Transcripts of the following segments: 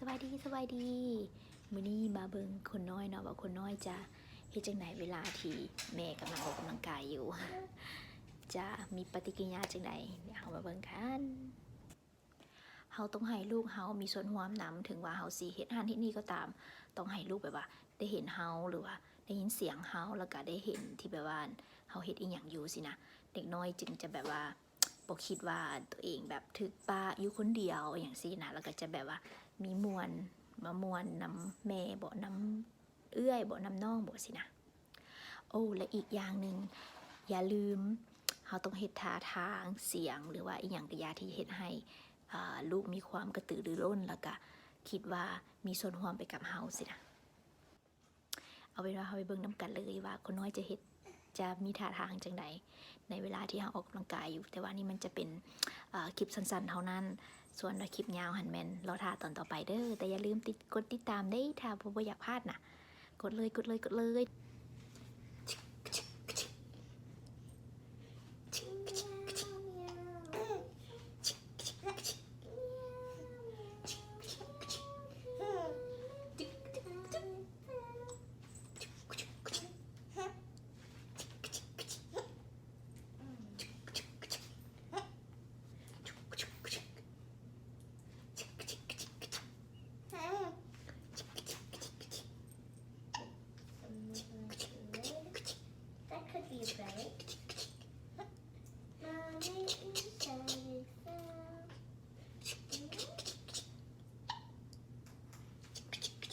สวัสดีมื้อนี้มาเบิ่งคนน้อยเนาะว่าคนน้อยจะเฮ็ดจังไดเวลาที่แม่กำลังออกกำลังกายอยู่ จะมีปฏิกิริยาจังไดเดี๋ยวเฮามาเบิ่งกันเฮาต้องให้ลูกเฮามีส่วนร่วมนำถึงว่าเฮาสิเฮ็ดหั้นเฮ็ดนี่ก็ตามต้องให้ลูกแบบว่าได้เห็นเฮาหรือว่าได้ยินเสียงเฮาแล้วก็ได้เห็นที่แบบว่าเฮาเฮ็ดอีหยังอยู่สินะเด็กน้อยจึงจะแบบว่าบ่คิดว่าตัวเองแบบถึกป้าอยู่คนเดียวอย่างซี่นะแล้วก็จะแบบว่ามีมวลนำแม่บ่นำเอื้อยบ่นำน้องบ่สินะโอ้และอีกอย่างหนึ่งอย่าลืมเราต้องเฮ็ดท่าทางเสียงหรือว่าอีกอย่างกระยาที่เฮ็ดให้ลูกมีความกระตือรือร้นแล้วก็คิดว่ามีส่วนร่วมไปกับเฮาสินะเอาเป็นว่าเฮาไปเบิ่งนำกันเลยว่าคนน้อยจะมีท่าทางจังไดในเวลาที่เฮาออกกำลังกายอยู่แต่ว่านี่มันจะเป็นคลิปสั้นๆเท่านั้นส่วนคลิปยาวหันแมนรอท่าตอนต่อไปเด้อแต่อย่าลืมกดติดตามได้ถ้าบ่อยากพลาดนะกดเลย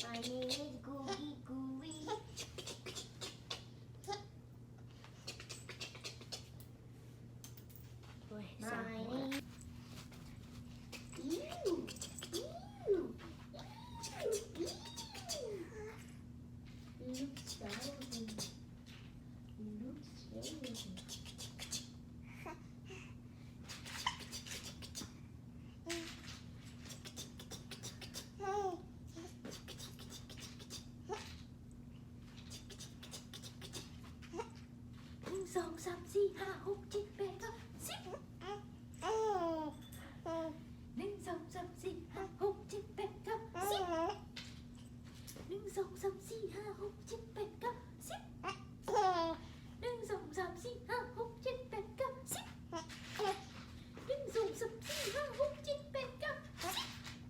My name is Googie Gooey. My name. Ew. Ew. Look challenging. Look challenging.สองสามสี่ห้าหกเจ็ดแปดเก้าสิบหนึ่งสองสามสี่ห้าหกเจ็ดแปดเก้าสิบหนึ่งสองสามสี่ห้าหกเจ็ดแปดเก้าสิบหนึ่งสองสามสี่ห้าหกเจ็ดแปดเก้าสิบหนึ่งสองสามสี่ห้าหกเจ็ดแปดเก้าสิบ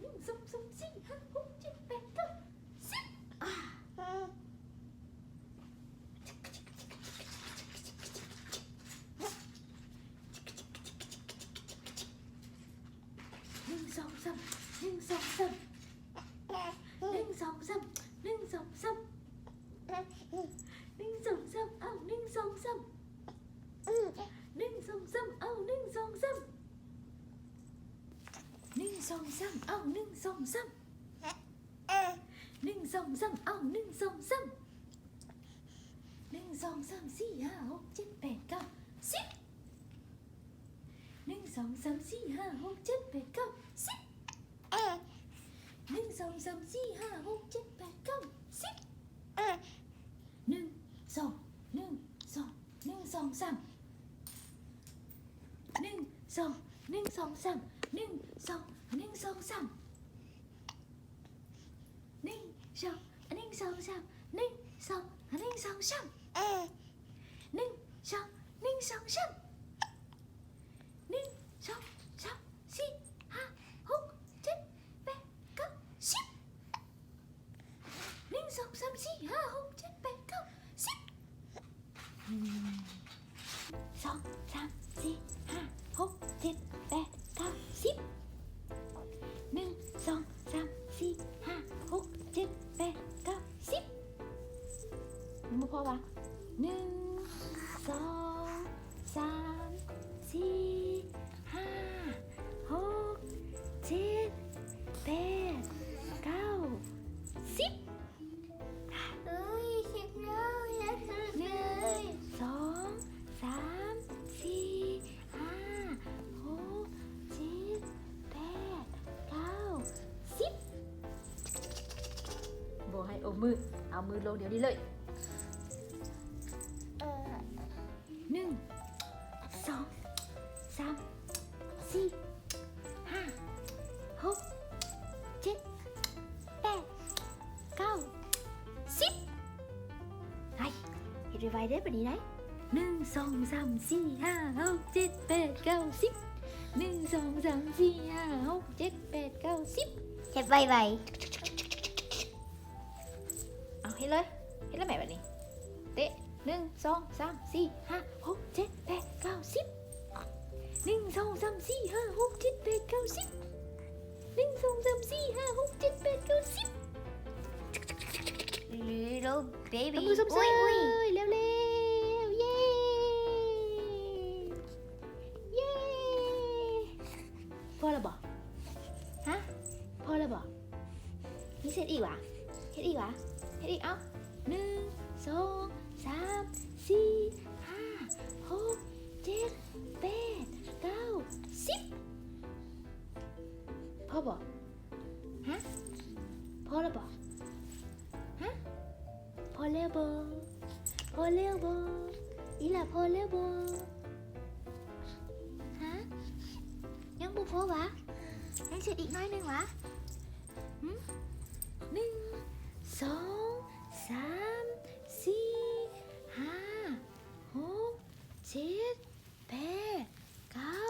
หนึ่งสองสามสี่ห้าหกเจ็ดแปดเก้าสิบหนึ่งสองสามหนึ่งสองสามหนึ่งสองสามหนึ่งสองสามหนึ่งสองสามเอาหนึ่งสองสามหนึ่งสองสามเอาหนึ่งสองสามหนึ่งสองสามเอาหนึ่งสองสามหนึ่งสองสามเอาหนึ่งสองสามหนึ่งสองสามสี่ห้าหกเจ็ดแปดเก้าสิบหนึ่งสองสามสี่ห้าหกเจ็ดแปดเก้าสิบหนึ่งสองสามสี่ห้าหกเจ็ดแปดเก้าสิบหนึ่งสองสามหนึ่งสองสามหนึ่งสองสามหนึ่งสองสามหนึ่งสองสามหนึ่งสองสามหนึ่งสองสามหนึ่งสองสามหนึ่งสองสามหนึ่งสองสามสี่ห้าหกเจ็ดแปดเก้าสิบหนึ่งสองสามสี่ห้าหกเจ็ดแปดเก้าสิบสองสามสี่ห้าหกเจ็ดแปดเก้าสิบหนึ่งสองสามสี่ห้าหกเจ็ดแปดเก้าสิบมันบ่พอวะหนึ่งสองสามสี่ห้าหกเจ็ดแปดเก้าสิบเอ้ยสิบแล้วอย่าทำเลย สองสามสี่ห้าหกเจ็ดแปดเก้าสิบ บ บอกให้อมมือเอามือลงเดี๋ยวนี้เลย เออ 1 2 3 4 5 6 7 8 9 10ไอ้เฮ็ดไวๆได้ปะนี้ได้1 2 3 4 5 6 7 8 9 10 1 2 3 4 5 6 7 8 9 10 เฮ็ดไว เอาเฮ็ดเลยเฮ็ดแล้วแม่แบบนี้เตะ1 2 3 4 5 6 7 8 9 10 1 2 3 4 5 6 7 8 9 10 1 2 3 4 5 6 7 8 9 10 ๆlittle ต baby บมือสม อุ้ยอุ้ย เร็วๆเย้เย้พอแล้วบ่ฮะพอแล้วบ่มีเสร็จอีกวะเฮ็ดอีกวะเฮ็ดอีกเอา1 2 3 4 5 6 7 8 9 10พอบ่ฮะพอแล้วบ่ฮะพอแล้วบ่พอแล้วบ่อีหล่ะพอแล้วบ่ฮะยังบ่พอวะยังเสร็จอีกน้อยหนึงวะ1 2 3 4 5 6 7 8 9